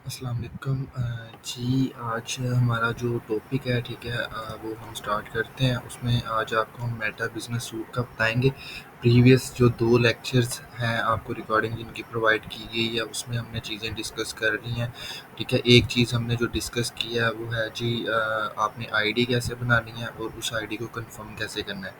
अस्सलाम वालेकुम। जी, आज हमारा जो टॉपिक है, ठीक है, वो हम स्टार्ट करते हैं। उसमें आज आपको हम मेटा बिज़नेस सूट का बताएँगे। प्रीवियस जो 2 लेक्चर्स हैं, आपको रिकॉर्डिंग जिनकी प्रोवाइड की गई है, उसमें हमने चीज़ें डिस्कस कर ली हैं, ठीक है। एक चीज़ हमने जो डिस्कस किया है, वो है जी, आपने आईडी कैसे बनानी है और उस आईडी को कन्फर्म कैसे करना है,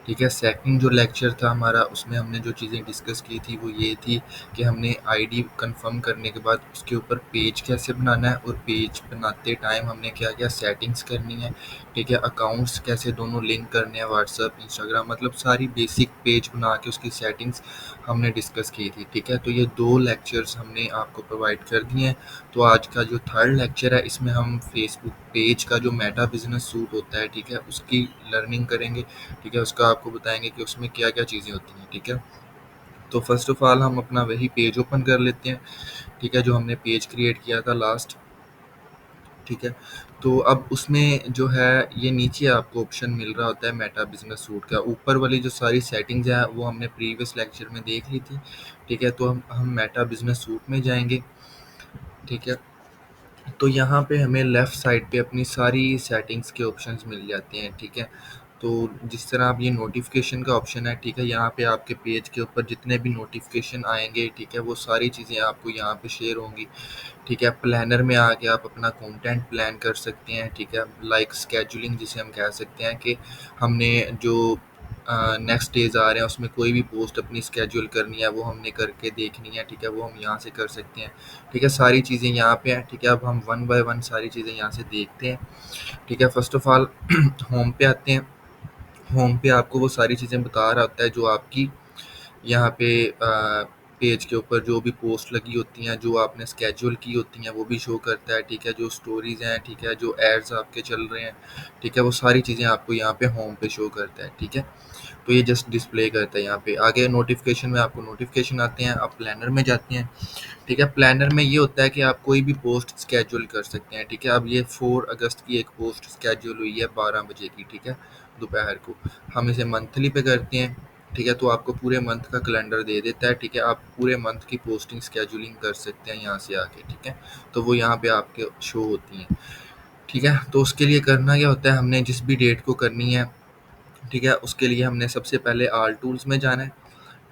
ठीक है। सेकंड जो लेक्चर था हमारा, उसमें हमने जो चीज़ें डिस्कस की थी वो ये थी कि हमने आईडी कंफर्म करने के बाद उसके ऊपर पेज कैसे बनाना है और पेज बनाते टाइम हमने क्या-क्या सेटिंग्स करनी है, ठीक है। अकाउंट्स कैसे दोनों लिंक करने हैं, व्हाट्सएप, इंस्टाग्राम, मतलब सारी बेसिक पेज बना के उसकी सेटिंग्स हमने डिस्कस की थी, ठीक है। तो ये 2 लेक्चर्स हमने आपको प्रोवाइड कर दिए हैं। तो आज का जो थर्ड लेक्चर है, इसमें हम फेसबुक पेज का जो मेटा बिज़नेस सूट होता है, ठीक है, उसकी लर्निंग करेंगे, ठीक है। उसका आपको बताएँगे कि उसमें क्या-क्या चीज़ें होती हैं, ठीक है। तो फर्स्ट ऑफ ऑल हम अपना वही पेज ओपन कर लेते हैं, ठीक है, जो हमने पेज क्रिएट किया था लास्ट, ठीक है। तो अब उसमें जो है, ये नीचे आपको ऑप्शन मिल रहा होता है मेटा बिज़नेस सूट का। ऊपर वाली जो सारी सेटिंग्स हैं, वो हमने प्रीवियस लेक्चर में देख ली थी, ठीक है। तो हम मेटा बिज़नेस सूट में जाएँगे, ठीक है। तो यहाँ पे हमें लेफ़्ट साइड पे अपनी सारी सेटिंग्स के ऑप्शंस मिल जाते हैं, ठीक है। तो जिस तरह अब ये नोटिफ़िकेशन का ऑप्शन है, ठीक है, यहाँ पे आपके पेज के ऊपर जितने भी नोटिफ़िकेशन आएँगे, ठीक है, वो सारी चीज़ें आपको यहाँ पे शेयर होंगी, ठीक है। प्लानर में आके आप अपना कंटेंट प्लान कर सकते हैं, ठीक है। लाइक शेड्यूलिंग जिसे हम कह सकते हैं कि हमने जो नेक्स्ट डेज़ आ रहे हैं, उसमें कोई भी पोस्ट अपनी शेड्यूल करनी है, वो हमने करके देखनी है, ठीक है, वो हम यहाँ से कर सकते हैं, ठीक है। सारी चीज़ें यहाँ पे हैं, ठीक है। अब हम वन बाय वन सारी चीज़ें यहाँ से देखते हैं, ठीक है। फर्स्ट ऑफ ऑल होम पे आते हैं। होम पे आपको वो सारी चीज़ें बता रहा होता है जो आपकी यहाँ पे पेज के ऊपर जो भी पोस्ट लगी होती हैं, जो आपने स्केड्यूल की होती हैं, वो भी शो करता है, ठीक है। जो स्टोरीज़ हैं, ठीक है, जो एड्स आपके चल रहे हैं, ठीक है, वो सारी चीज़ें आपको यहाँ पे होम पे शो करता है, ठीक है। तो ये जस्ट डिस्प्ले करता है यहाँ पे। आगे नोटिफ़िकेशन में आपको नोटिफ़िकेशन आते हैं, आप प्लानर में जाते हैं, ठीक है। प्लानर में ये होता है कि आप कोई भी पोस्ट स्केड्यूल कर सकते हैं, ठीक है। अब ये 4 अगस्त की एक पोस्ट स्केड्यूल हुई है 12 बजे की, ठीक है, दोपहर को। हम इसे मंथली पे करते हैं, ठीक है, तो आपको पूरे मंथ का कैलेंडर दे देता है, ठीक है। आप पूरे मंथ की पोस्टिंग स्केड्यूलिंग कर सकते हैं यहाँ से आके, ठीक है। तो वो यहाँ पे आपके शो होती हैं, ठीक है। तो उसके लिए करना क्या होता है, हमने जिस भी डेट को करनी है, ठीक है, उसके लिए हमने सबसे पहले ऑल टूल्स में जाना है,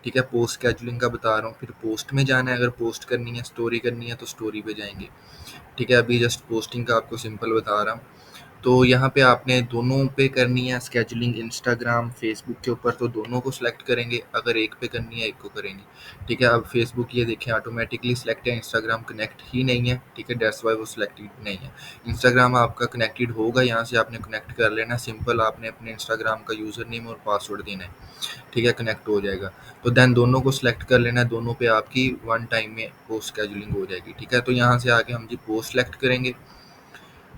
ठीक है। पोस्ट स्केड्यूलिंग का बता रहा हूँ। फिर पोस्ट में जाना है, अगर पोस्ट करनी है, स्टोरी करनी है, तो स्टोरी पे जाएंगे, ठीक है। अभी जस्ट पोस्टिंग का आपको सिंपल बता रहा हूँ। तो यहाँ पे आपने दोनों पे करनी है स्केड्यूलिंग, इंस्टाग्राम, फेसबुक के ऊपर, तो दोनों को सिलेक्ट करेंगे। अगर एक पे करनी है, एक को करेंगे, ठीक है। अब फेसबुक ये देखें ऑटोमेटिकली सिलेक्ट है, इंस्टाग्राम कनेक्ट ही नहीं है, ठीक है, दैट्स वाई वो सिलेक्टेड नहीं है। इंस्टाग्राम आपका कनेक्टेड होगा, यहाँ से आपने कनेक्ट कर लेना। सिंपल आपने अपने इंस्टाग्राम का यूज़र नेम और पासवर्ड देना है, ठीक है, कनेक्ट हो जाएगा। तो देन दोनों को सिलेक्ट कर लेना है, दोनों पे आपकी वन टाइम में पोस्ट स्केड्यूलिंग हो जाएगी, ठीक है। तो यहाँ से आके हम जी पोस्ट सेलेक्ट करेंगे,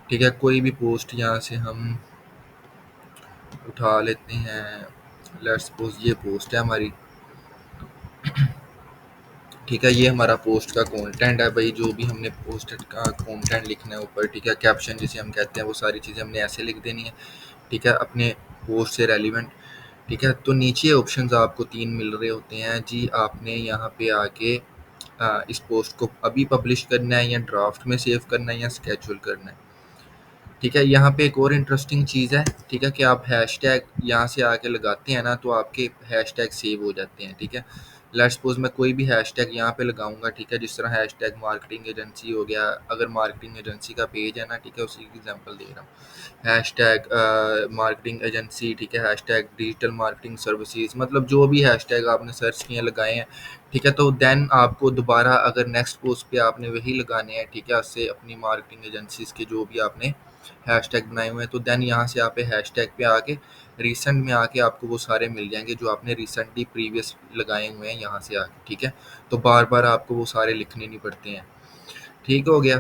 ठीक है। कोई भी पोस्ट यहाँ से हम उठा लेते हैं। लेट्स सपोज ये पोस्ट है हमारी, ठीक है। ये हमारा पोस्ट का कंटेंट है भाई, जो भी हमने पोस्ट का कंटेंट लिखना है ऊपर, ठीक है, कैप्शन जिसे हम कहते हैं, वो सारी चीज़ें हमने ऐसे लिख देनी है, ठीक है, अपने पोस्ट से रेलिवेंट, ठीक है। तो नीचे ऑप्शंस आपको 3 मिल रहे होते हैं जी। आपने यहाँ पे आके इस पोस्ट को अभी पब्लिश करना है, या ड्राफ्ट में सेव करना है, या स्केड्यूल करना है, ठीक है। यहाँ पे एक और इंटरेस्टिंग चीज़ है, ठीक है, कि आप हैशटैग यहाँ से आके लगाते हैं ना, तो आपके हैशटैग सेव हो जाते हैं, ठीक है। लेट्स सपोज मैं कोई भी हैशटैग यहाँ पे लगाऊंगा, ठीक है, जिस तरह हैशटैग मार्केटिंग एजेंसी हो गया। अगर मार्केटिंग एजेंसी का पेज है ना, ठीक है, उसी की एग्जांपल दे रहा हूँ। हैशटैग मार्केटिंग एजेंसी, ठीक है, हैशटैग डिजिटल मार्केटिंग सर्विसेज, मतलब जो भी हैशटैग आपने सर्च किए लगाए हैं, ठीक है। तो देन आपको दोबारा अगर नेक्स्ट पोस्ट पे आपने वही लगाने हैं, ठीक है, उससे अपनी मार्केटिंग एजेंसीज के जो भी आपने हैशटैग बनाए हुए हैं, तो देन यहाँ से आप हैशटैग पे आके रिसेंट में आके आपको वो सारे मिल जाएंगे जो आपने रिसेंटली प्रीवियस लगाए हुए हैं यहाँ से आके, ठीक है। तो बार बार आपको वो सारे लिखने नहीं पड़ते हैं, ठीक हो गया।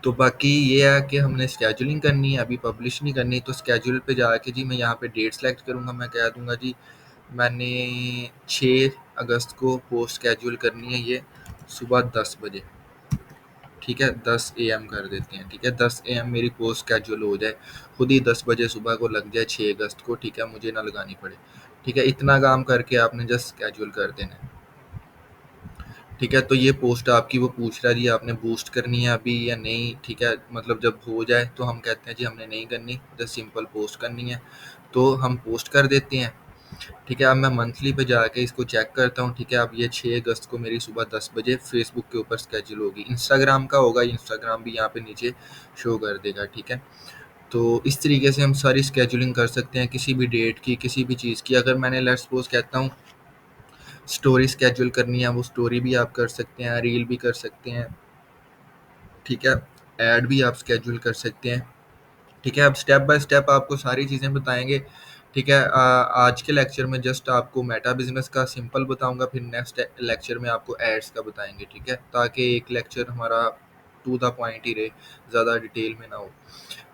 तो बाकी ये है कि हमने स्केड्यूलिंग करनी है, अभी पब्लिश नहीं करनी। तो स्केड्यूल पे जाके जी मैं यहाँ पे डेट सेलेक्ट करूँगा, मैं कह दूँगा जी मैंने 6 अगस्त को पोस्ट स्केड्यूल करनी है, ये सुबह 10 बजे, ठीक है, 10 AM कर देते हैं, ठीक है। 10 AM मेरी पोस्ट स्केड्यूल हो जाए, खुद ही 10 बजे सुबह को लग जाए 6 अगस्त को, ठीक है, मुझे ना लगानी पड़े, ठीक है। इतना काम करके आपने जस्ट स्केड्यूल कर देना है, ठीक है, तो ये पोस्ट आपकी वो पूछ रहा है जी आपने बूस्ट करनी है अभी या नहीं, ठीक है, मतलब जब हो जाए तो हम कहते हैं जी हमने नहीं करनी, जस्ट सिंपल पोस्ट करनी है, तो हम पोस्ट कर देते हैं। ठीक है, अब मैं मंथली पे जाके इसको चेक करता हूँ। ठीक है, अब ये 6 अगस्त को मेरी सुबह 10 बजे फेसबुक के ऊपर स्केड्यूल होगी। इंस्टाग्राम का होगा, इंस्टाग्राम भी यहाँ पे नीचे शो कर देगा। ठीक है, तो इस तरीके से हम सारी स्केजुलिंग कर सकते हैं किसी भी डेट की, किसी भी चीज़ की। अगर मैंने लेट्स सपोज कहता हूँ स्टोरी स्केड्यूल करनी है, वो स्टोरी भी आप कर सकते हैं, रील भी कर सकते हैं। ठीक है, ऐड भी आप स्केड्यूल कर सकते हैं। ठीक है, अब स्टेप बाय स्टेप आपको सारी चीज़ें बताएंगे। ठीक है, आज के लेक्चर में जस्ट आपको मेटा बिजनेस का सिंपल बताऊंगा, फिर नेक्स्ट लेक्चर में आपको एड्स का बताएंगे। ठीक है, ताकि एक लेक्चर हमारा टू द पॉइंट ही रहे, ज़्यादा डिटेल में ना हो।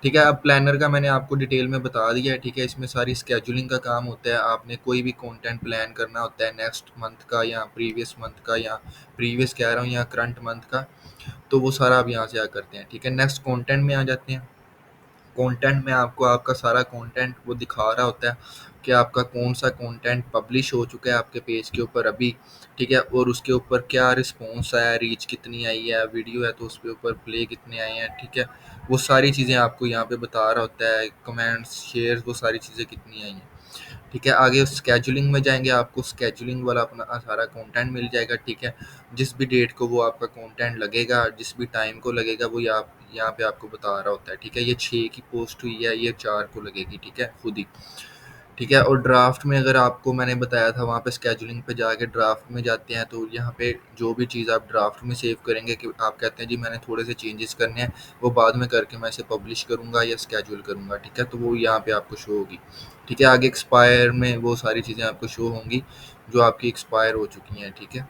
ठीक है, अब प्लानर का मैंने आपको डिटेल में बता दिया है। ठीक है, इसमें सारी स्केजुलिंग का काम होता है। आपने कोई भी कंटेंट प्लान करना होता है नेक्स्ट मंथ का या प्रीवियस मंथ का, या प्रीवियस कह रहा हूँ या करंट मंथ का, तो वो सारा आप यहाँ से आ करते हैं। ठीक है, नेक्स्ट कंटेंट में आ जाते हैं। कंटेंट में आपको आपका सारा कंटेंट वो दिखा रहा होता है कि आपका कौन सा कंटेंट पब्लिश हो चुका है आपके पेज के ऊपर अभी। ठीक है, और उसके ऊपर क्या रिस्पॉन्स आया, रीच कितनी आई है, वीडियो है तो उसके ऊपर प्ले कितने आए हैं। ठीक है, वो सारी चीज़ें आपको यहाँ पे बता रहा होता है, कमेंट्स शेयर वो सारी चीज़ें कितनी आई हैं। ठीक है, आगे स्केजुलिंग में जाएंगे, आपको स्केजुलिंग वाला अपना सारा कंटेंट मिल जाएगा। ठीक है, जिस भी डेट को वो आपका कंटेंट लगेगा, जिस भी टाइम को लगेगा, वो यहाँ पे आपको बता रहा होता है। ठीक है, ये 6 की पोस्ट हुई है, ये 4 को लगेगी। ठीक है, खुद ही। ठीक है, और ड्राफ्ट में अगर आपको मैंने बताया था वहाँ पे स्केजुलिंग पे जाके ड्राफ्ट में जाते हैं, तो यहाँ पे जो भी चीज़ आप ड्राफ्ट में सेव करेंगे कि आप कहते हैं जी मैंने थोड़े से चेंजेस करने हैं, वो बाद में करके मैं इसे पब्लिश करूँगा या स्केड्यूल करूँगा। ठीक है, तो वो यहाँ पे आपको शो होगी। ठीक है, आगे एक्सपायर में वो सारी चीज़ें आपको शो होंगी जो आपकी एक्सपायर हो चुकी हैं। ठीक है,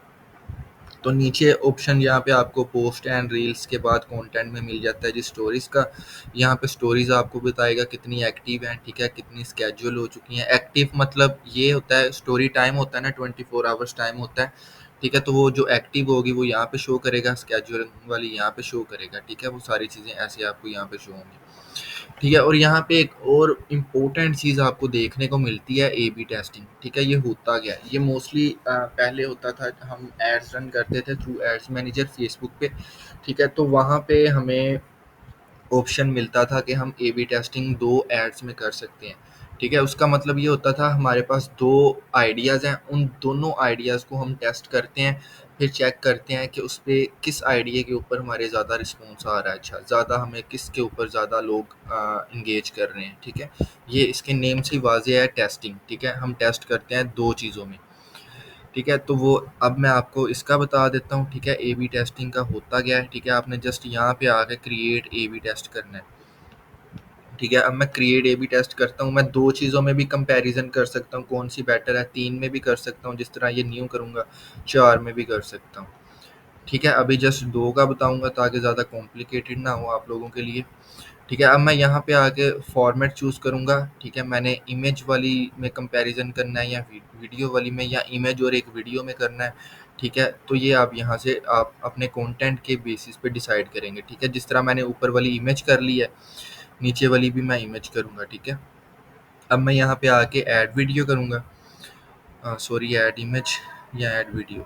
तो नीचे ऑप्शन यहाँ पे आपको पोस्ट एंड रील्स के बाद कंटेंट में मिल जाता है जी स्टोरीज का। यहाँ पे स्टोरीज आपको बताएगा कितनी एक्टिव हैं। ठीक है, कितनी स्केड्यूल हो चुकी हैं। एक्टिव मतलब ये होता है, स्टोरी टाइम होता है ना, 24 आवर्स टाइम होता है। ठीक है, तो वो जो एक्टिव होगी वो यहाँ पे शो करेगा, स्केड्यूल वाली यहाँ पे शो करेगा। ठीक है, वो सारी चीज़ें ऐसे आपको यहाँ पे शो होंगी। ठीक है, और यहाँ पे एक और इम्पोर्टेंट चीज़ आपको देखने को मिलती है, ए बी टेस्टिंग। ठीक है, ये होता क्या है, ये मोस्टली पहले होता था, हम एड्स रन करते थे थ्रू एड्स मैनेजर फेसबुक पे। ठीक है, तो वहाँ पे हमें ऑप्शन मिलता था कि हम ए बी टेस्टिंग 2 एड्स में कर सकते हैं। ठीक है, उसका मतलब ये होता था हमारे पास 2 आइडियाज़ हैं, उन दोनों आइडियाज़ को हम टेस्ट करते हैं, फिर चेक करते हैं कि उस पे किस आइडिया के ऊपर हमारे ज़्यादा रिस्पॉन्स आ रहा है, अच्छा ज़्यादा हमें किसके ऊपर ज़्यादा लोग एंगेज कर रहे हैं। ठीक है, ये इसके नेम से ही वाज़ेह है, टेस्टिंग। ठीक है, हम टेस्ट करते हैं 2 चीज़ों में। ठीक है, तो वो अब मैं आपको इसका बता देता हूँ। ठीक है, ए बी टेस्टिंग का होता क्या है। ठीक है, आपने जस्ट यहाँ पे आके क्रिएट ए बी टेस्ट करना है। ठीक है, अब मैं क्रिएट ए बी टेस्ट करता हूँ, मैं 2 चीज़ों में भी कंपैरिजन कर सकता हूँ कौन सी बेटर है, 3 में भी कर सकता हूँ जिस तरह ये न्यू करूँगा, 4 में भी कर सकता हूँ। ठीक है, अभी जस्ट 2 का बताऊँगा ताकि ज़्यादा कॉम्प्लिकेटेड ना हो आप लोगों के लिए। ठीक है, अब मैं यहाँ पे आके फॉर्मेट चूज़ करूँगा। ठीक है, मैंने इमेज वाली में कंपैरिजन करना है या वीडियो वाली में, या इमेज और एक वीडियो में करना है। ठीक है, तो ये आप यहाँ से आप अपने कंटेंट के बेसिस पे डिसाइड करेंगे। ठीक है, जिस तरह मैंने ऊपर वाली इमेज कर ली है, नीचे वाली भी मैं इमेज करूँगा। ठीक है, अब मैं यहाँ पे आके ऐड वीडियो करूँगा, सॉरी ऐड इमेज या ऐड वीडियो।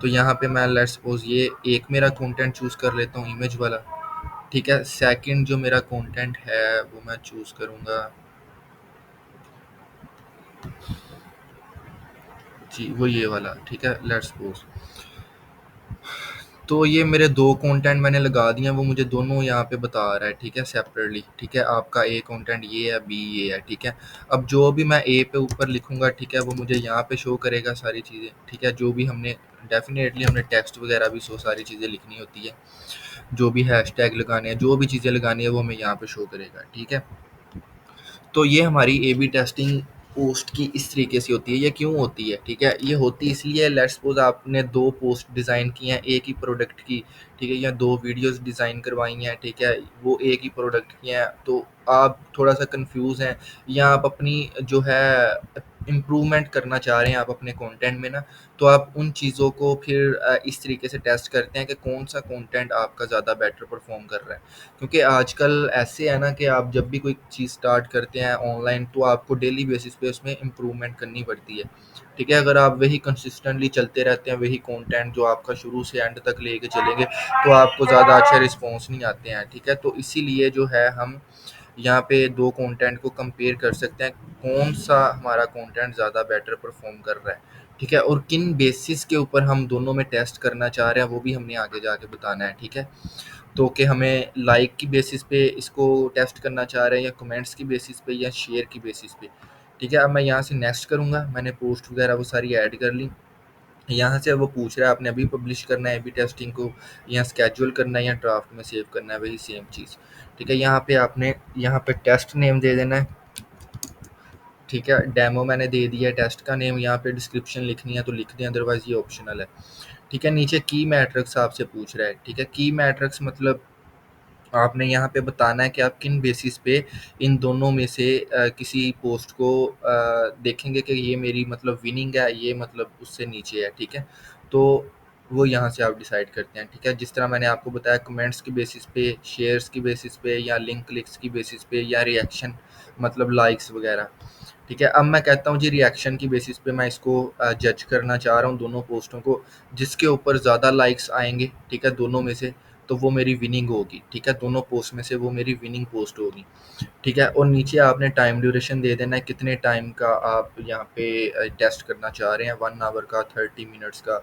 तो यहाँ पे मैं लेट्स सपोज ये एक मेरा कंटेंट चूज़ कर लेता हूँ, इमेज वाला। ठीक है, सेकंड जो मेरा कंटेंट है वो मैं चूज़ करूँगा जी, वो ये वाला। ठीक है, लेट्स सपोज, तो ये मेरे 2 कंटेंट मैंने लगा दिए हैं, वो मुझे दोनों यहाँ पे बता रहा है। ठीक है, सेपरेटली। ठीक है, आपका ए कंटेंट ये है, बी ये है। ठीक है, अब जो भी मैं ए पे ऊपर लिखूँगा, ठीक है, वो मुझे यहाँ पे शो करेगा सारी चीज़ें। ठीक है, जो भी हमने डेफ़िनेटली हमने टेक्स्ट वगैरह भी सो सारी चीज़ें लिखनी होती है, जो भी हैशटैग लगाने हैं, जो भी चीज़ें लगानी है वो हमें यहाँ पे शो करेगा। ठीक है, तो ये हमारी ए बी टेस्टिंग पोस्ट की इस तरीके से होती है। ये क्यों होती है? ठीक है, ये होती इसलिए, लेट्स सपोज आपने 2 पोस्ट डिज़ाइन की हैं एक ही प्रोडक्ट की। ठीक है, या 2 वीडियोस डिज़ाइन करवाई हैं। ठीक है, वो एक ही प्रोडक्ट की हैं, तो आप थोड़ा सा कंफ्यूज हैं, या आप अपनी जो है इम्प्रूवमेंट करना चाह रहे हैं आप अपने कंटेंट में ना, तो आप उन चीज़ों को फिर इस तरीके से टेस्ट करते हैं कि कौन सा कंटेंट आपका ज़्यादा बेटर परफॉर्म कर रहा है। क्योंकि आजकल ऐसे है ना कि आप जब भी कोई चीज़ स्टार्ट करते हैं ऑनलाइन, तो आपको डेली बेसिस पे उसमें इम्प्रूवमेंट करनी पड़ती है। ठीक है। अगर आप वही कंसिस्टेंटली चलते रहते हैं, वही कंटेंट जो आपका शुरू से एंड तक लेके चलेंगे, तो आपको ज़्यादा अच्छा रिस्पॉन्स नहीं आते हैं। ठीक है, तो इसीलिए जो है हम यहाँ पे दो कंटेंट को कंपेयर कर सकते हैं, कौन सा हमारा कंटेंट ज़्यादा बेटर परफॉर्म कर रहा है। ठीक है, और किन बेसिस के ऊपर हम दोनों में टेस्ट करना चाह रहे हैं वो भी हमने आगे जाके बताना है। ठीक है, तो कि हमें लाइक की बेसिस पे इसको टेस्ट करना चाह रहे हैं, या कमेंट्स की बेसिस पे, या शेयर की बेसिस पे। ठीक है, अब मैं यहाँ से नेक्स्ट करूँगा, मैंने पोस्ट वगैरह वो सारी ऐड कर ली। यहाँ से वो पूछ रहा है आपने अभी पब्लिश करना है, अभी टेस्टिंग को, या स्केड्यूल करना है, या ड्राफ्ट में सेव करना है, वही सेम चीज़। ठीक है, यहाँ पे आपने यहाँ पे टेस्ट नेम दे देना है। ठीक है, डेमो मैंने दे दिया है टेस्ट का नेम। यहाँ पे डिस्क्रिप्शन लिखनी है तो लिख दें, अदरवाइज ये ऑप्शनल है। ठीक है, नीचे की मैट्रिक्स आपसे पूछ रहा है। ठीक है, की मैट्रिक्स मतलब आपने यहाँ पे बताना है कि आप किन बेसिस पे इन दोनों में से किसी पोस्ट को देखेंगे कि ये मेरी मतलब विनिंग है, ये मतलब उससे नीचे है। ठीक है, तो वो यहाँ से आप डिसाइड करते हैं। ठीक है, जिस तरह मैंने आपको बताया, कमेंट्स की बेसिस पे, शेयर्स की बेसिस पे, या लिंक क्लिक्स की बेसिस पे, या रिएक्शन मतलब लाइक्स वगैरह। ठीक है, अब मैं कहता हूँ जी रिएक्शन की बेसिस पे मैं इसको जज करना चाह रहा हूँ दोनों पोस्टों को। जिसके ऊपर ज़्यादा लाइक्स आएंगे, ठीक है, दोनों में से, तो वो मेरी विनिंग होगी। ठीक है, दोनों पोस्ट में से वो मेरी विनिंग पोस्ट होगी। ठीक है, और नीचे आपने टाइम ड्यूरेशन दे देना है, कितने टाइम का आप यहाँ पे टेस्ट करना चाह रहे हैं, 1 आवर का, 30 मिनट्स का,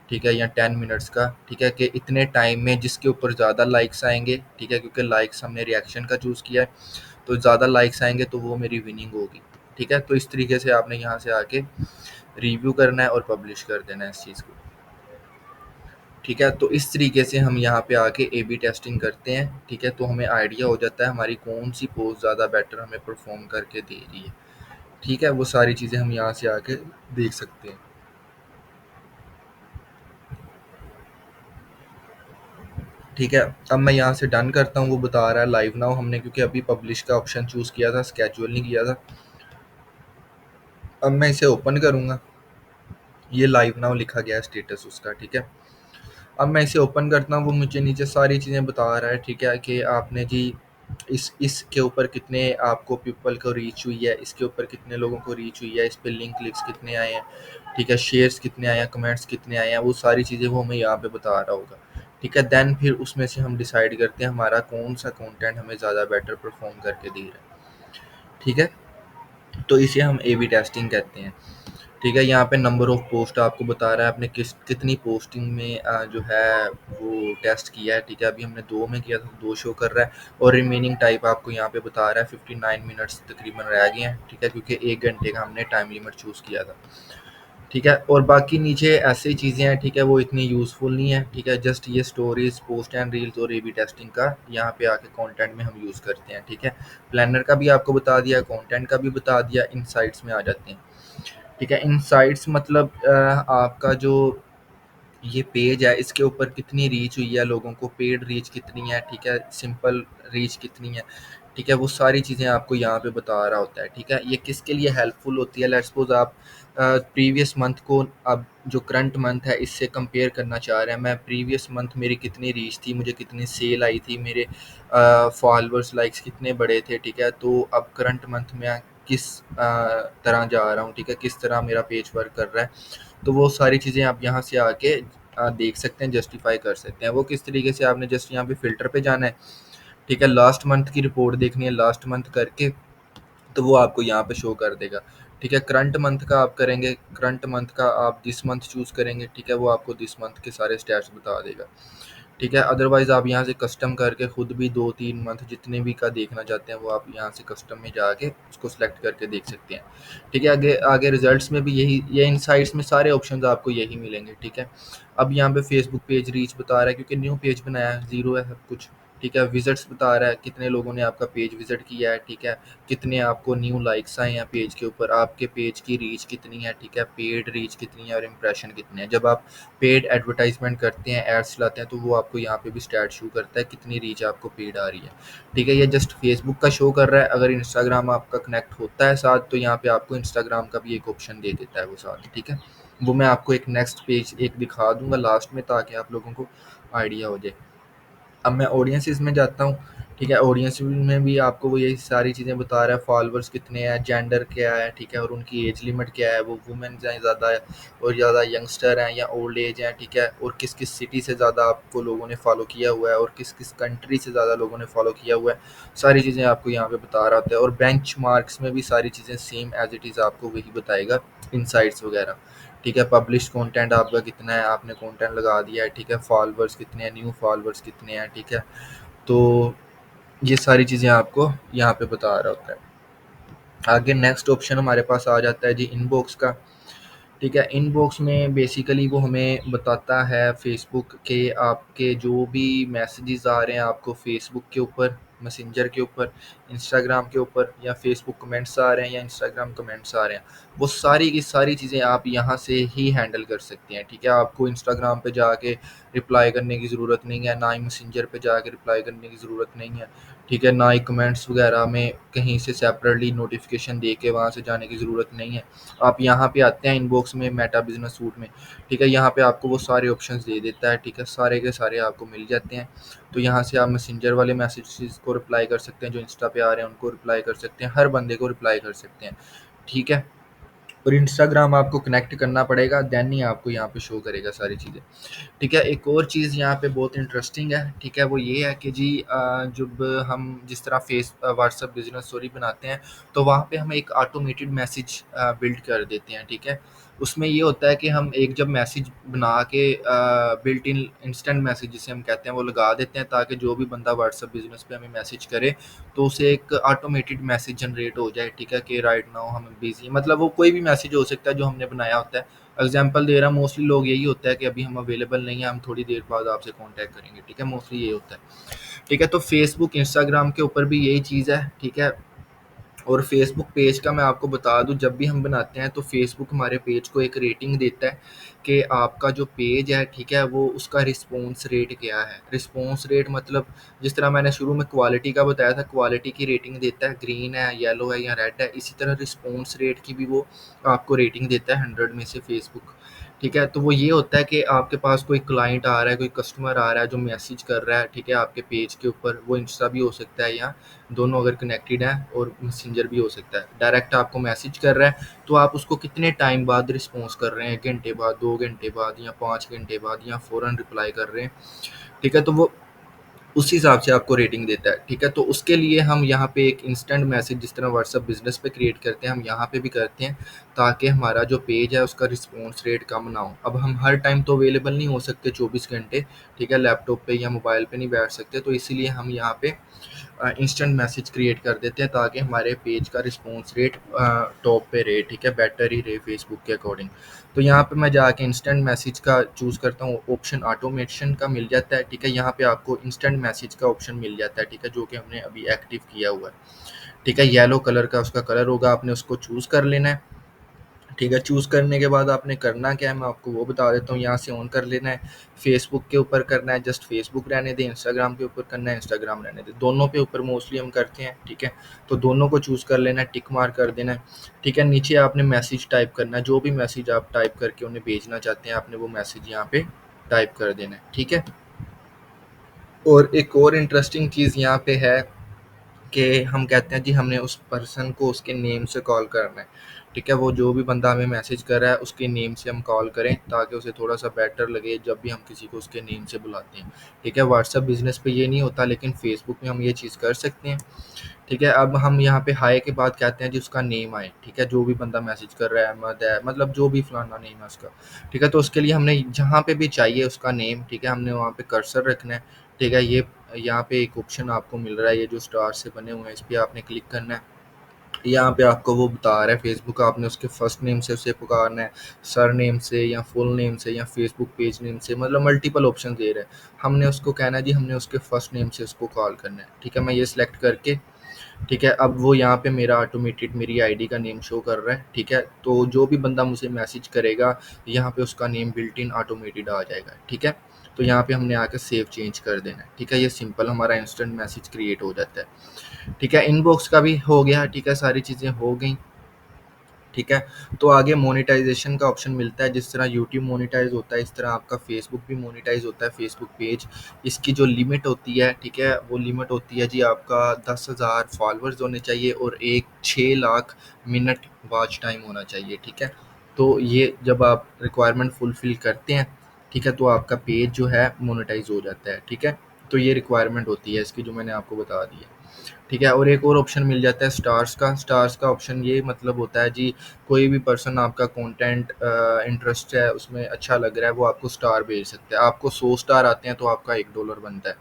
ठीक है, या 10 मिनट्स का। ठीक है, कि इतने टाइम में जिसके ऊपर ज़्यादा लाइक्स आएंगे, ठीक है, क्योंकि लाइक्स हमने रिएक्शन का चूज़ किया है, तो ज़्यादा लाइक्स आएंगे तो वो मेरी विनिंग होगी। ठीक है, तो इस तरीके से आपने यहाँ से आके रिव्यू करना है और पब्लिश कर देना है इस चीज़ को। ठीक है, तो इस तरीके से हम यहाँ पे आके ए बी टेस्टिंग करते हैं। ठीक है, तो हमें आइडिया हो जाता है हमारी कौन सी पोस्ट ज़्यादा बेटर हमें परफॉर्म करके दे रही है। ठीक है, वो सारी चीज़ें हम यहाँ से आके देख सकते हैं। ठीक है, अब मैं यहाँ से डन करता हूँ, वो बता रहा है लाइव नाउ, हमने क्योंकि अभी पब्लिश का ऑप्शन चूज़ किया था, स्केड्यूल नहीं किया था। अब मैं इसे ओपन करूँगा, ये लाइव नाउ लिखा गया है स्टेटस उसका। ठीक है, अब मैं इसे ओपन करता हूँ, वो मुझे नीचे सारी चीज़ें बता रहा है। ठीक है, कि आपने जी इसके ऊपर कितने आपको पीपल को रीच हुई है, इसके ऊपर कितने लोगों को रीच हुई है, इस पे लिंक क्लिक्स कितने आए हैं। ठीक है, शेयर्स कितने आए हैं, कमेंट्स कितने आए हैं, वो सारी चीज़ें वो हमें यहाँ पे बता रहा होगा। ठीक है, देन फिर उसमें से हम डिसाइड करते हैं हमारा कौन सा कंटेंट हमें ज़्यादा बेटर परफॉर्म करके दे रहा है। ठीक है, तो इसे हम ए बी टेस्टिंग कहते हैं। ठीक है, यहाँ पे नंबर ऑफ पोस्ट आपको बता रहा है आपने कितनी पोस्टिंग में जो है वो टेस्ट किया है। ठीक है, अभी हमने 2 में किया था तो 2 शो कर रहा है, और रिमेनिंग टाइप आपको यहाँ पे बता रहा है 59 मिनट्स तकरीबन रह गए हैं। ठीक है, क्योंकि 1 घंटे का हमने टाइम लिमिट चूज़ किया था। ठीक है, और बाकी नीचे ऐसी चीज़ें हैं, ठीक है, वो इतनी यूज़फुल नहीं है। ठीक है, जस्ट ये स्टोरीज, पोस्ट एंड रील्स और ए बी टेस्टिंग का यहाँ पे आके कंटेंट में हम यूज़ करते हैं। ठीक है, प्लानर का भी आपको बता दिया, कंटेंट का भी बता दिया, इनसाइट्स में आ जाते हैं। ठीक है, इनसाइट्स मतलब आपका जो ये पेज है, इसके ऊपर कितनी रीच हुई है लोगों को, पेड रीच कितनी है, ठीक है, सिंपल रीच कितनी है। ठीक है, वो सारी चीज़ें आपको यहाँ पे बता रहा होता है। ठीक है, ये किसके लिए हेल्पफुल होती है, लेट्स सपोज आप प्रीवियस मंथ को अब जो करंट मंथ है इससे कंपेयर करना चाह रहे हैं। मैं प्रीवियस मंथ मेरी कितनी रीच थी, मुझे कितनी सेल आई थी, मेरे फॉलोअर्स लाइक्स कितने बड़े थे। ठीक है, तो अब करंट मंथ में किस तरह जा रहा हूँ, ठीक है, किस तरह मेरा पेज वर्क कर रहा है, तो वो सारी चीज़ें आप यहाँ से आके देख सकते हैं, जस्टिफाई कर सकते हैं। वो किस तरीके से, आपने जस्ट यहाँ पे फ़िल्टर पे जाना है। ठीक है, लास्ट मंथ की रिपोर्ट देखनी है, लास्ट मंथ करके तो वो आपको यहाँ पे शो कर देगा। ठीक है, करंट मंथ का आप करेंगे, करंट मंथ का आप दिस मंथ चूज़ करेंगे, ठीक है, वो आपको दिस मंथ के सारे स्टैट्स बता देगा। ठीक है, अदरवाइज़ आप यहाँ से कस्टम करके खुद भी 2-3 मंथ जितने भी का देखना चाहते हैं वो आप यहाँ से कस्टम में जाके उसको सेलेक्ट करके देख सकते हैं। ठीक है, आगे आगे रिजल्ट्स में भी यही, ये इनसाइट्स में सारे ऑप्शंस आपको यही मिलेंगे। ठीक है, अब यहाँ पे फेसबुक पेज रीच बता रहा है, क्योंकि न्यू पेज बनाया है, ज़ीरो है सब कुछ। ठीक है, विजिट्स बता रहा है, कितने लोगों ने आपका पेज विजिट किया है। ठीक है, कितने आपको न्यू लाइक्स आए हैं पेज के ऊपर, आपके पेज की रीच कितनी है। ठीक है, पेड रीच कितनी है और इम्प्रेशन कितने हैं। जब आप पेड एडवर्टाइजमेंट करते हैं, एड्स चलाते हैं, तो वो आपको यहाँ पे भी स्टैट शो करता है कितनी रीच आपको पेड आ रही है। ठीक है, ये जस्ट फेसबुक का शो कर रहा है। अगर इंस्टाग्राम आपका कनेक्ट होता है साथ, तो यहाँ पे आपको इंस्टाग्राम का भी एक ऑप्शन दे देता है वो साथ। ठीक है, वो मैं आपको एक नेक्स्ट पेज एक दिखा दूंगा लास्ट में, ताकि आप लोगों को आइडिया हो जाए। अब मैं ऑडियंसेस में जाता हूँ। ठीक है, ऑडियंस में भी आपको वो यही सारी चीज़ें बता रहा है, फॉलोअर्स कितने हैं, जेंडर क्या है, ठीक है, और उनकी एज लिमिट क्या है, वो वुमेन हैं ज़्यादा है और ज़्यादा यंगस्टर हैं या ओल्ड एज हैं, ठीक है, और किस किस सिटी से ज़्यादा आपको लोगों ने फॉलो किया हुआ है और किस किस कंट्री से ज़्यादा लोगों ने फॉलो किया हुआ है, सारी चीज़ें आपको यहाँ पे बता रहा होता है। और बेंच मार्क्स में भी सारी चीज़ें सेम एज इट इज़ आपको वही बताएगा, इनसाइट्स वगैरह, ठीक है, पब्लिश कंटेंट आपका कितना है, आपने कंटेंट लगा दिया है, ठीक है, फॉलोअर्स कितने हैं, न्यू फॉलोअर्स कितने हैं, ठीक है। तो ये सारी चीज़ें आपको यहाँ पे बता रहा होता है। आगे नेक्स्ट ऑप्शन हमारे पास आ जाता है जी इनबॉक्स का। ठीक है, इनबॉक्स में बेसिकली वो हमें बताता है फेसबुक के आपके जो भी मैसेजेस आ रहे हैं आपको फेसबुक के ऊपर, मैसेंजर के ऊपर, इंस्टाग्राम के ऊपर, या फेसबुक कमेंट्स आ रहे हैं या इंस्टाग्राम कमेंट्स आ रहे हैं, वो सारी की सारी चीज़ें आप यहाँ से ही हैंडल कर सकते हैं। ठीक है, आपको इंस्टाग्राम पे जाके रिप्लाई करने की ज़रूरत नहीं है, ना ही मैसेंजर पे जाके रिप्लाई करने की ज़रूरत नहीं है, ठीक है, ना ही कमेंट्स वगैरह में कहीं से सेपरेटली नोटिफिकेशन दे के वहाँ से जाने की ज़रूरत नहीं है। आप यहाँ पे आते हैं इनबॉक्स में मेटा बिजनेस सूट में, ठीक है, यहाँ पे आपको वो सारे ऑप्शंस दे देता है, ठीक है, सारे के सारे आपको मिल जाते हैं। तो यहाँ से आप मैसेंजर वाले मैसेजेस को रिप्लाई कर सकते हैं, जो इंस्टा पे आ रहे हैं उनको रिप्लाई कर सकते हैं, हर बंदे को रिप्लाई कर सकते हैं, ठीक है। और इंस्टाग्राम आपको कनेक्ट करना पड़ेगा, देन ही आपको यहाँ पे शो करेगा सारी चीज़ें। ठीक है, एक और चीज़ यहाँ पे बहुत इंटरेस्टिंग है, ठीक है, वो ये है कि जी जब हम जिस तरह व्हाट्सएप बिजनेस स्टोरी बनाते हैं, तो वहाँ पे हम एक ऑटोमेटेड मैसेज बिल्ड कर देते हैं, ठीक है। उसमें ये होता है कि हम एक जब मैसेज बना के बिल्ट इन इंस्टेंट मैसेज जिसे हम कहते हैं वो लगा देते हैं, ताकि जो भी बंदा व्हाट्सएप बिजनेस पे हमें मैसेज करे तो उसे एक ऑटोमेटेड मैसेज जनरेट हो जाए, ठीक है, कि राइट नाउ हम बिजी, मतलब वो कोई भी मैसेज हो सकता है जो हमने बनाया होता है। एग्जाम्पल दे रहा हूँ, मोस्टली लोग यही होता है कि अभी हम अवेलेबल नहीं है, हम थोड़ी देर बाद आपसे कांटेक्ट करेंगे, ठीक है, मोस्टली ये होता है। ठीक है, तो फेसबुक इंस्टाग्राम के ऊपर भी यही चीज़ है, ठीक है। और फेसबुक पेज का मैं आपको बता दूं, जब भी हम बनाते हैं तो फेसबुक हमारे पेज को एक रेटिंग देता है कि आपका जो पेज है, ठीक है, वो उसका रिस्पॉन्स रेट क्या है। रिस्पॉन्स रेट मतलब जिस तरह मैंने शुरू में क्वालिटी का बताया था, क्वालिटी की रेटिंग देता है, ग्रीन है, येलो है या रेड है, इसी तरह रिस्पॉन्स रेट की भी वो आपको रेटिंग देता है 100 में से फेसबुक। ठीक है, तो वो ये होता है कि आपके पास कोई क्लाइंट आ रहा है, कोई कस्टमर आ रहा है जो मैसेज कर रहा है, ठीक है, आपके पेज के ऊपर, वो इंस्टा भी हो सकता है या दोनों अगर कनेक्टेड हैं, और मैसेंजर भी हो सकता है, डायरेक्ट आपको मैसेज कर रहा है, तो आप उसको कितने टाइम बाद रिस्पॉन्स कर रहे हैं, 1 घंटे बाद, 2 घंटे बाद या 5 घंटे बाद या फ़ौरन रिप्लाई कर रहे हैं, ठीक है, तो वो उस हिसाब से आपको रेटिंग देता है। ठीक है, तो उसके लिए हम यहाँ पे एक इंस्टेंट मैसेज जिस तरह व्हाट्सएप बिजनेस पे क्रिएट करते हैं, हम यहाँ पे भी करते हैं, ताकि हमारा जो पेज है उसका रिस्पॉन्स रेट कम ना हो। अब हम हर टाइम तो अवेलेबल नहीं हो सकते 24 घंटे, ठीक है, लैपटॉप पे या मोबाइल पे नहीं बैठ सकते, तो इसीलिए हम यहाँ पे इंस्टेंट मैसेज क्रिएट कर देते हैं, ताकि हमारे पेज का रिस्पॉन्स रेट टॉप पे रहे, ठीक है, बेटर ही रहे फेसबुक के अकॉर्डिंग। तो यहाँ पे मैं जाके इंस्टेंट मैसेज का चूज़ करता हूँ, ऑप्शन ऑटोमेशन का मिल जाता है, ठीक है, यहाँ पे आपको इंस्टेंट मैसेज का ऑप्शन मिल जाता है, ठीक है, जो कि हमने अभी एक्टिव किया हुआ है। ठीक है, येलो कलर का उसका कलर होगा, आपने उसको चूज़ कर लेना है। ठीक है, चूज़ करने के बाद आपने करना क्या है, मैं आपको वो बता देता हूँ। यहाँ से ऑन कर लेना है, फेसबुक के ऊपर करना है, जस्ट फेसबुक रहने दें, इंस्टाग्राम के ऊपर करना है, इंस्टाग्राम रहने दें, दोनों पे ऊपर मोस्टली हम करते हैं। ठीक है, तो दोनों को चूज़ कर लेना है, टिक मार्क कर देना है। ठीक है, नीचे आपने मैसेज टाइप करना है, जो भी मैसेज आप टाइप करके उन्हें भेजना चाहते हैं, आपने वो मैसेज यहाँ पे टाइप कर देना है। ठीक है, और एक और इंटरेस्टिंग चीज़ यहाँ पे है कि हम कहते हैं जी हमने उस पर्सन को उसके नेम से कॉल करना है। ठीक है, वो जो भी बंदा हमें मैसेज कर रहा है उसके नेम से हम कॉल करें, ताकि उसे थोड़ा सा बेटर लगे जब भी हम किसी को उसके नेम से बुलाते हैं। ठीक है, व्हाट्सएप बिजनेस पे ये नहीं होता, लेकिन फेसबुक में हम ये चीज़ कर सकते हैं। ठीक है, अब हम यहाँ पे हाय के बाद कहते हैं जी उसका नेम आए। ठीक है, जो भी बंदा मैसेज कर रहा है, अहमद है, मतलब जो भी फलाना नेम है उसका। ठीक है, तो उसके लिए हमने जहाँ पे भी चाहिए उसका नेम, ठीक है, हमने वहाँ पे कर्सर रखना है। ठीक है, ये यहाँ पे एक ऑप्शन आपको मिल रहा है, ये जो स्टार से बने हुए हैं, इस पे आपने क्लिक करना है। यहाँ पे आपको वो बता रहा है फेसबुक, आपने उसके फर्स्ट नेम से उसे पुकारना है, सर नेम से या फुल नेम से या फेसबुक पेज नेम से, मतलब मल्टीपल ऑप्शन दे रहे हैं। हमने उसको कहना है जी हमने उसके फर्स्ट नेम से उसको कॉल करना है। ठीक है, मैं ये सिलेक्ट करके, ठीक है, अब वो यहाँ पे मेरा ऑटोमेटेड मेरी आईडी का नेम शो कर रहा है। ठीक है, तो जो भी बंदा मुझे मैसेज करेगा, यहाँ पे उसका नेम बिल्ट इन ऑटोमेटेड आ जाएगा। ठीक है, तो यहाँ पे हमने आकर सेव चेंज कर देना है। ठीक है, ये सिंपल हमारा इंस्टेंट मैसेज क्रिएट हो जाता है। ठीक है, इनबॉक्स का भी हो गया। ठीक है, सारी चीज़ें हो गई। ठीक है। तो आगे मोनेटाइजेशन का ऑप्शन मिलता है, जिस तरह यूट्यूब मोनेटाइज होता है इस तरह आपका फेसबुक भी मोनेटाइज होता है, फेसबुक पेज। इसकी जो लिमिट होती है, ठीक है, वो लिमिट होती है जी आपका 10,000 फॉलोअर्स होने चाहिए और एक 6 लाख मिनट वॉच टाइम होना चाहिए, ठीक है। तो ये जब आप रिक्वायरमेंट फुलफिल करते हैं, ठीक है, तो आपका पेज जो है मोनेटाइज हो जाता है, ठीक है। तो ये रिक्वायरमेंट होती है इसकी, जो मैंने आपको बता दी है, ठीक है। और एक और ऑप्शन मिल जाता है स्टार्स का ऑप्शन। ये मतलब होता है जी, कोई भी पर्सन आपका कंटेंट इंटरेस्ट है उसमें, अच्छा लग रहा है, वो आपको स्टार भेज सकता है। आपको 100 स्टार आते हैं तो आपका $1 बनता है,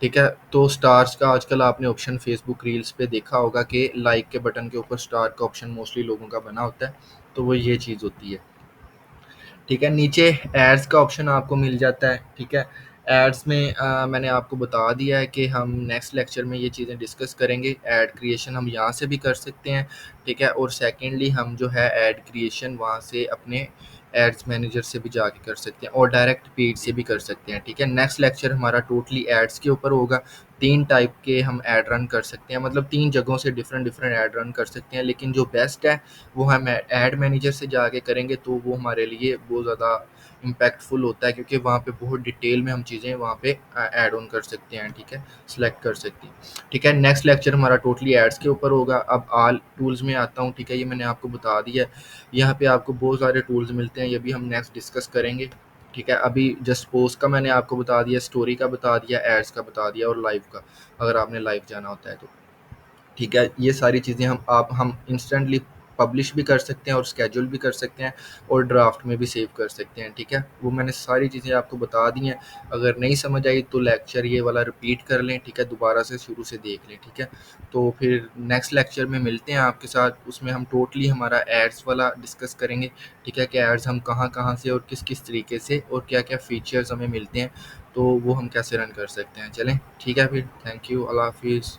ठीक है। तो स्टार्स का आजकल आपने ऑप्शन फेसबुक रील्स पे देखा होगा कि लाइक के बटन के ऊपर स्टार का ऑप्शन मोस्टली लोगों का बना होता है, तो वो ये चीज़ होती है, ठीक है। नीचे एड्स का ऑप्शन आपको मिल जाता है, ठीक है। एड्स में मैंने आपको बता दिया है कि हम नेक्स्ट लेक्चर में ये चीज़ें डिस्कस करेंगे। ऐड क्रिएशन हम यहाँ से भी कर सकते हैं, ठीक है। और सेकेंडली हम जो है ऐड क्रिएशन वहाँ से अपने एड्स मैनेजर से भी जाके कर सकते हैं और डायरेक्ट पेज से भी कर सकते हैं, ठीक है। नेक्स्ट लेक्चर हमारा टोटली एड्स के ऊपर होगा। 3 टाइप के हम ऐड रन कर सकते हैं, मतलब 3 जगहों से डिफरेंट डिफरेंट ऐड रन कर सकते हैं, लेकिन जो बेस्ट है वो हम ऐड मैनेजर से जाके करेंगे, तो वो हमारे लिए बहुत ज़्यादा इम्पैक्टफुल होता है, क्योंकि वहाँ पे बहुत डिटेल में हम चीज़ें वहाँ पे ऐड ऑन कर सकते हैं, ठीक है, सिलेक्ट कर सकते हैं, ठीक है। नेक्स्ट लेक्चर हमारा टोटली एड्स के ऊपर होगा। अब ऑल टूल्स में आता हूँ, ठीक है, ये मैंने आपको बता दिया है। यहाँ पे आपको बहुत सारे टूल्स मिलते हैं, ये भी हम नेक्स्ट डिस्कस करेंगे, ठीक है। अभी जस्ट पोस्ट का मैंने आपको बता दिया, स्टोरी का बता दिया, एड्स का बता दिया और लाइव का, अगर आपने लाइव जाना होता है तो, ठीक है। ये सारी चीज़ें हम इंस्टेंटली पब्लिश भी कर सकते हैं और स्केड्यूल भी कर सकते हैं और ड्राफ्ट में भी सेव कर सकते हैं, ठीक है। वो मैंने सारी चीज़ें आपको बता दी हैं। अगर नहीं समझ आई तो लेक्चर ये वाला रिपीट कर लें, ठीक है, दोबारा से शुरू से देख लें, ठीक है। तो फिर नेक्स्ट लेक्चर में मिलते हैं आपके साथ, उसमें हम टोटली हमारा एड्स वाला डिस्कस करेंगे, ठीक है, कि एड्स हम कहाँ कहाँ से और किस किस तरीके से और क्या क्या फ़ीचर्स हमें मिलते हैं, तो वो हम कैसे रन कर सकते हैं। चलें, ठीक है, फिर थैंक यू, अल्लाह हाफिज़।